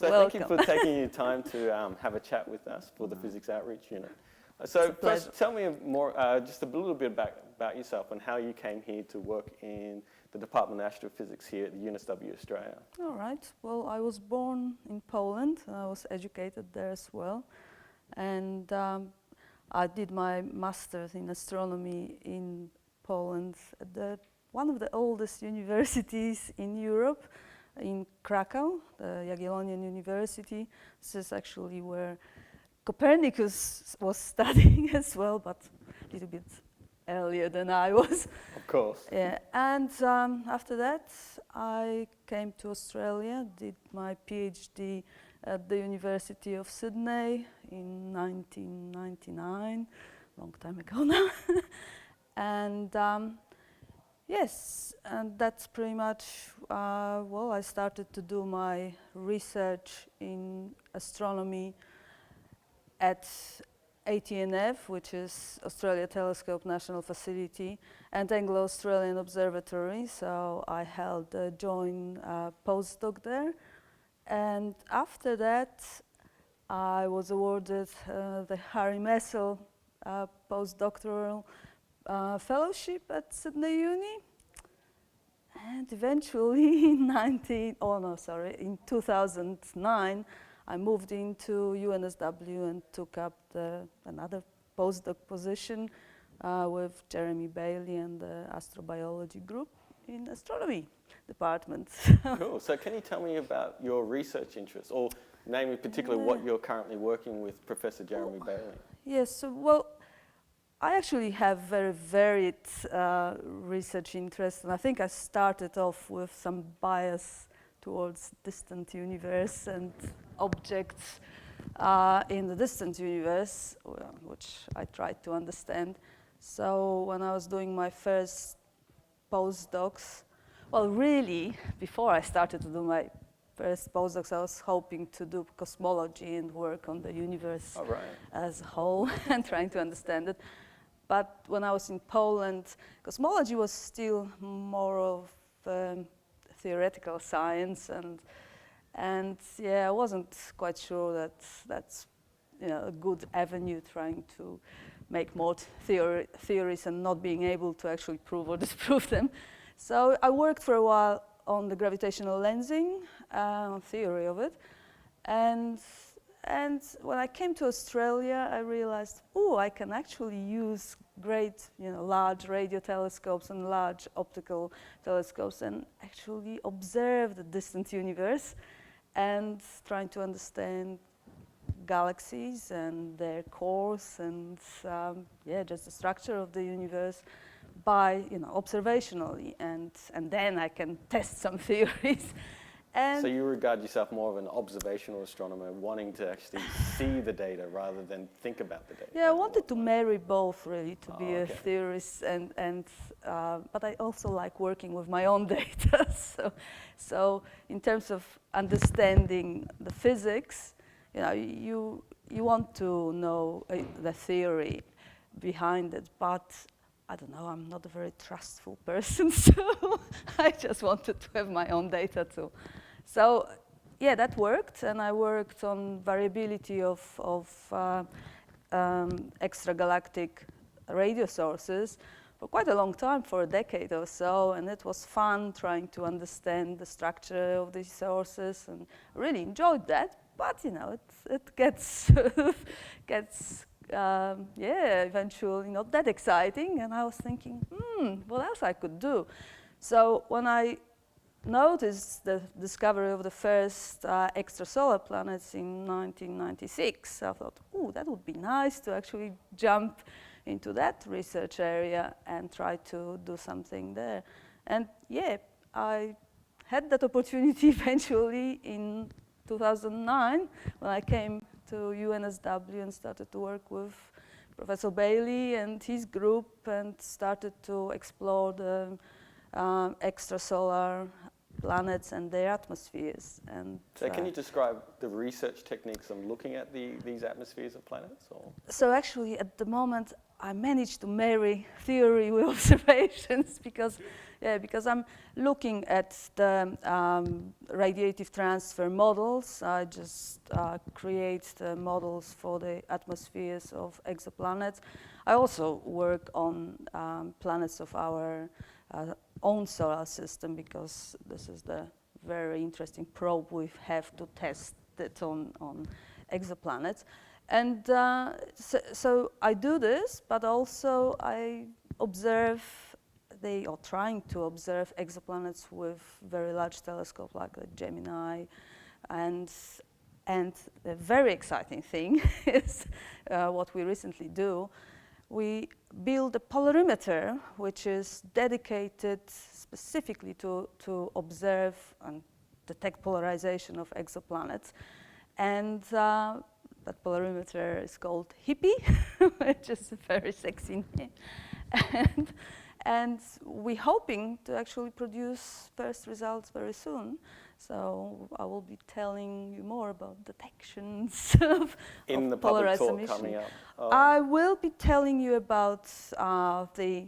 So Welcome. thank you for taking your time to have a chat with us for the Physics Outreach Unit. So first, tell me more, just a little bit about yourself and how you came here to work in the Department of Astrophysics here at the UNSW Australia. All right. Well, I was born in Poland. I was educated there as well. And I did my master's in astronomy in Poland at one of the oldest universities in Europe, in Krakow, the Jagiellonian University. This is actually where Copernicus was studying as well, but a little bit earlier than I was. Of course. Yeah, and after that, I came to Australia, did my PhD at the University of Sydney in 1999, long time ago now. And yes, and that's pretty much, well, I started to do my research in astronomy at ATNF, which is Australia Telescope National Facility, and Anglo-Australian Observatory. So I held a joint postdoc there. And after that, I was awarded the Harry Messel postdoctoral fellowship at Sydney Uni. And eventually in 2009, I moved into UNSW and took up another postdoc position with Jeremy Bailey and the astrobiology group in astronomy department. Cool. So can you tell me about your research interests, or name in particular what you're currently working with Professor Jeremy Bailey? Yes, so, well, I actually have very varied research interests, and I think I started off with some bias towards distant universe and objects in the distant universe, which I tried to understand. So when I was doing my first postdocs, well, really, before I started to do my first postdocs, I was hoping to do cosmology and work on the universe as a whole and trying to understand it. But when I was in Poland, cosmology was still more of theoretical science, and yeah, I wasn't quite sure that that's a good avenue, trying to make more theories and not being able to actually prove or disprove them. So I worked for a while on the gravitational lensing, theory of it, and when I came to Australia, I realized, oh, I can actually use great, large radio telescopes and large optical telescopes and actually observe the distant universe and trying to understand galaxies and their cores and just the structure of the universe by observationally, and then I can test some theories. And so you regard yourself more of an observational astronomer, wanting to actually see the data rather than think about the data. Yeah, I wanted to marry both, really, to be a theorist, but I also like working with my own data. So in terms of understanding the physics, you want to know the theory behind it, but I don't know, I'm not a very trustful person, so I just wanted to have my own data too. So yeah, that worked, and I worked on variability of extragalactic radio sources for quite a long time, for a decade or so, and it was fun trying to understand the structure of these sources, and I really enjoyed that. But it gets eventually not that exciting, and I was thinking, what else I could do? So when I noticed the discovery of the first extrasolar planets in 1996, I thought, that would be nice to actually jump into that research area and try to do something there. And yeah, I had that opportunity eventually in 2009 when I came to UNSW and started to work with Professor Bailey and his group and started to explore the extrasolar planets and their atmospheres. And so can you describe the research techniques on looking at these atmospheres of planets? Or? So actually, at the moment, I managed to marry theory with observations because I'm looking at the radiative transfer models. I just create the models for the atmospheres of exoplanets. I also work on planets of our own solar system because this is the very interesting probe we have to test it on exoplanets. And so I do this, but also I observe, or trying to observe exoplanets with very large telescope like the Gemini. And a very exciting thing is what we recently do. We build a polarimeter, which is dedicated specifically to observe and detect polarization of exoplanets. And that polarimeter is called Hippie, which is a very sexy name. And we're hoping to actually produce first results very soon. So I will be telling you more about detections of the polarized public talk emission. coming up. Oh. I will be telling you about the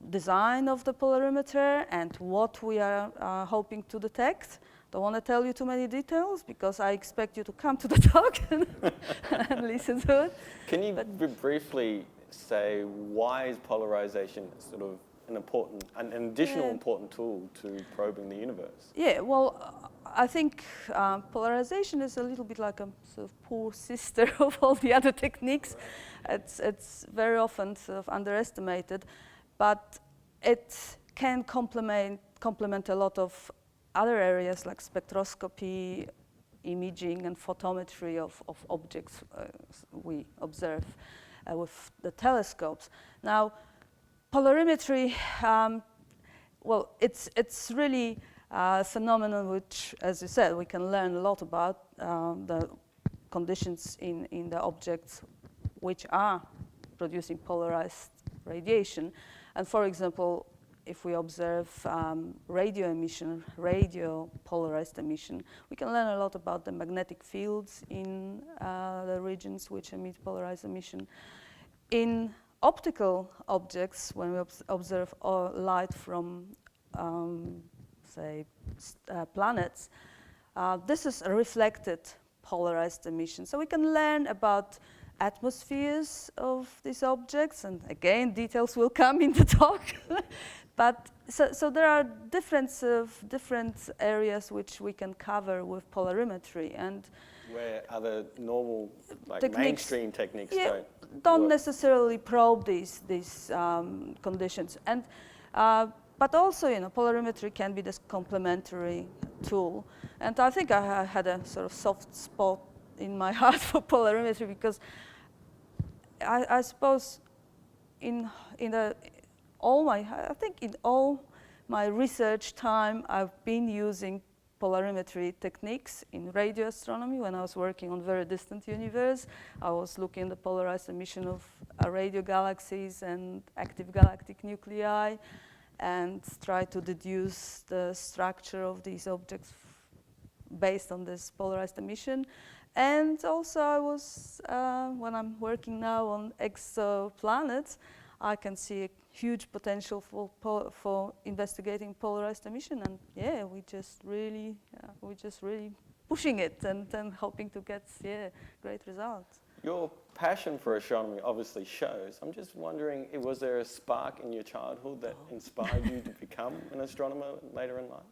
design of the polarimeter and what we are hoping to detect. Don't want to tell you too many details because I expect you to come to the talk and listen to it. Can you briefly say why is polarization sort of an additional important tool to probing the universe? Yeah, well, I think polarization is a little bit like a sort of poor sister of all the other techniques. It's very often sort of underestimated, but it can complement a lot of other areas like spectroscopy, imaging, and photometry of objects we observe with the telescopes. Now, polarimetry, well, it's really a phenomenon which, as you said, we can learn a lot about the conditions in the objects which are producing polarized radiation. And for example, if we observe radio emission, radio polarized emission, we can learn a lot about the magnetic fields in the regions which emit polarized emission. In optical objects, when we observe light from, say, planets, this is a reflected polarized emission. So we can learn about atmospheres of these objects, and again, details will come in the talk. But so there are different areas which we can cover with polarimetry, and where other normal, like mainstream techniques don't work. necessarily probe these conditions. And but also, polarimetry can be this complementary tool. And I think I had a sort of soft spot in my heart for polarimetry because I suppose in all my research time, I've been using polarimetry techniques in radio astronomy. When I was working on very distant universe, I was looking at the polarized emission of radio galaxies and active galactic nuclei, and try to deduce the structure of these objects based on this polarized emission. And also I was, when I'm working now on exoplanets, I can see a huge potential for investigating polarized emission, and yeah, we're just really pushing it and hoping to get great results. Your passion for astronomy obviously shows. I'm just wondering, was there a spark in your childhood that inspired you to become an astronomer later in life?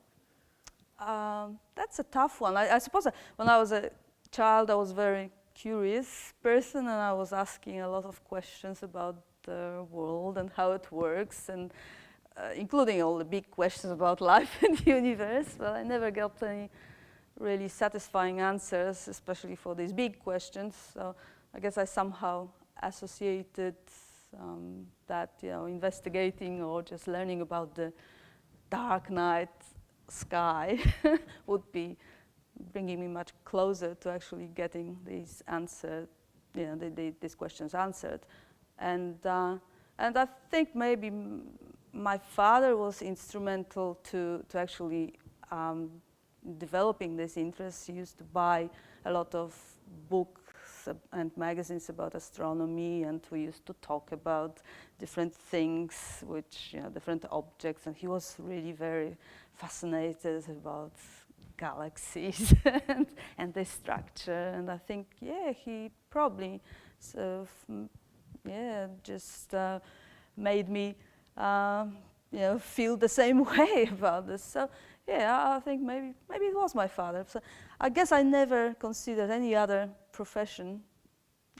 That's a tough one. I suppose when I was a child, I was a very curious person, and I was asking a lot of questions about the world and how it works, and including all the big questions about life in the universe. But I never got any really satisfying answers, especially for these big questions. So I guess I somehow associated that, investigating or just learning about the dark night sky would be bringing me much closer to actually getting these answered, these questions answered. And I think maybe my father was instrumental to actually developing this interest. He used to buy a lot of books and magazines about astronomy, and we used to talk about different things, which, different objects, and he was really very fascinated about galaxies and their structure. And I think, he probably sort of, just made me, feel the same way about this. So, I think maybe it was my father. So I guess I never considered any other profession,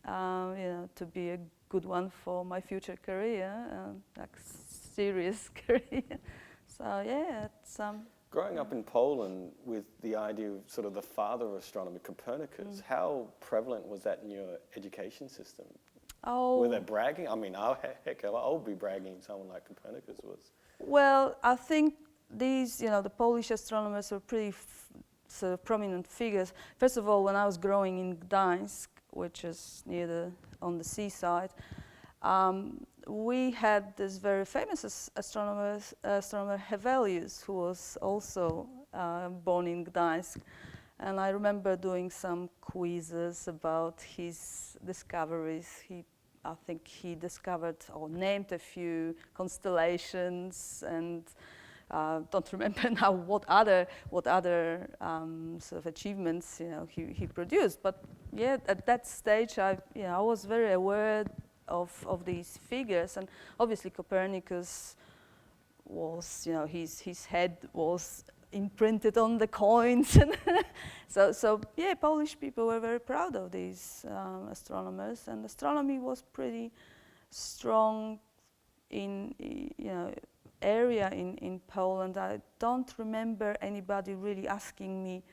to be a good one for my future career, like serious career. So it's. Growing up in Poland with the idea of sort of the father of astronomy, Copernicus, how prevalent was that in your education system? Oh. Were they bragging? I mean, heck, I'll be bragging if someone like Copernicus was. Well, I think these, the Polish astronomers were pretty sort of prominent figures. First of all, when I was growing in Gdańsk, which is on the seaside, we had this very famous astronomer Hevelius, who was also born in Gdańsk. And I remember doing some quizzes about his discoveries. I think he discovered or named a few constellations, and don't remember now what other sort of achievements he produced. But at that stage, I was very aware of these figures, and obviously Copernicus was, his head was imprinted on the coins, and so Polish people were very proud of these astronomers, and astronomy was pretty strong in area in Poland. I don't remember anybody really asking me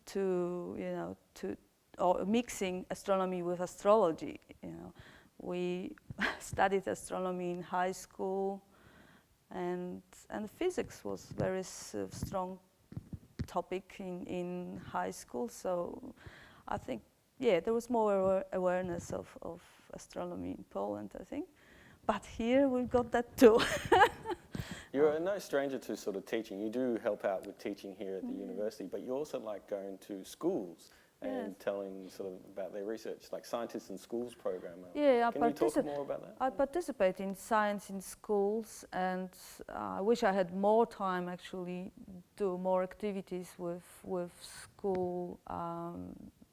to or mixing astronomy with astrology. We studied astronomy in high school, and physics was very strong topic in high school. So I think there was more awareness of astronomy in Poland, I think. But here we've got that too. You're no stranger to sort of teaching. You do help out with teaching here at the university, but you also like going to schools and telling sort of about their research, like Scientists in Schools program. Can you talk more about that? I participate in science in schools, and I wish I had more time actually do more activities with school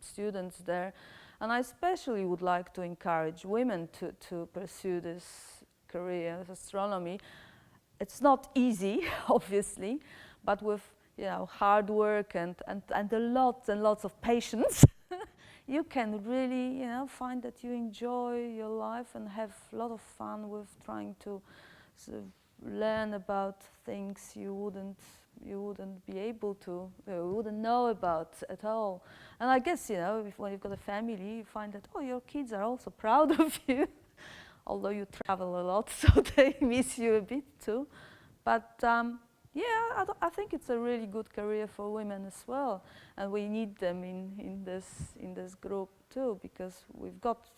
students there. And I especially would like to encourage women to pursue this career of astronomy. It's not easy, obviously, but with hard work and lots and lots of patience, you can really find that you enjoy your life and have a lot of fun with trying to sort of learn about things you wouldn't be able to, you wouldn't know about at all. And I guess when you've got a family, you find that your kids are also proud of you, although you travel a lot, so they miss you a bit too. But I think it's a really good career for women as well, and we need them in this group too, because we've got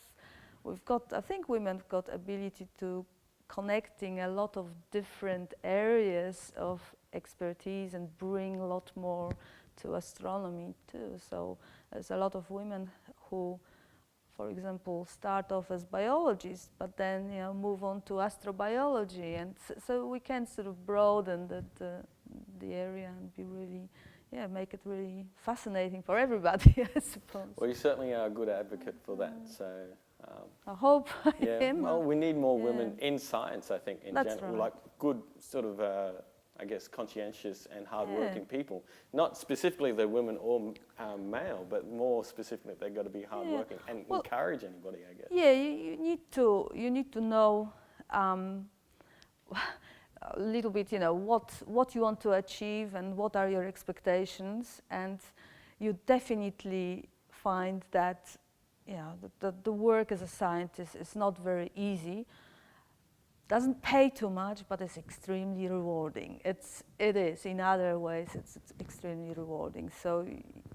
I think women have got ability to connecting a lot of different areas of expertise and bring a lot more to astronomy too. So there's a lot of women who, for example, start off as biologists, but then move on to astrobiology, and so we can sort of broaden the area and be really, make it really fascinating for everybody, I suppose. Well, you certainly are a good advocate for that. So I hope I am. Well, we need more women in science, I think, in That's general, right. like good sort of. I guess, conscientious and hardworking people. Not specifically the women or male, but more specifically they've got to be hardworking and encourage anybody, I guess. Yeah, you need to know a little bit, what you want to achieve and what are your expectations, and you definitely find that, the work as a scientist is not very easy. Doesn't pay too much, but it's extremely rewarding. It is in other ways. It's extremely rewarding. So,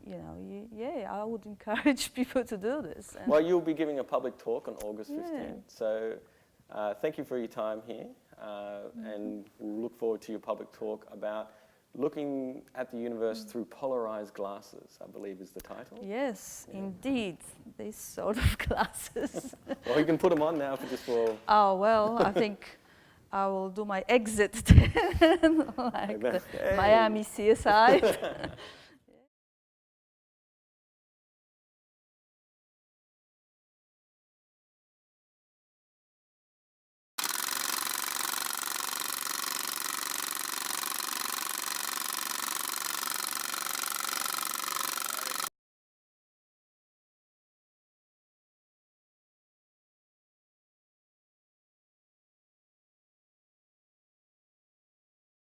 I would encourage people to do this. Well, you'll be giving a public talk on August 15th. So, thank you for your time here. and we'll look forward to your public talk about looking at the universe through polarized glasses, I believe is the title. Yes, indeed, these sort of glasses. Well, you can put them on now for Oh, well, I think I will do my exit like the Miami CSI.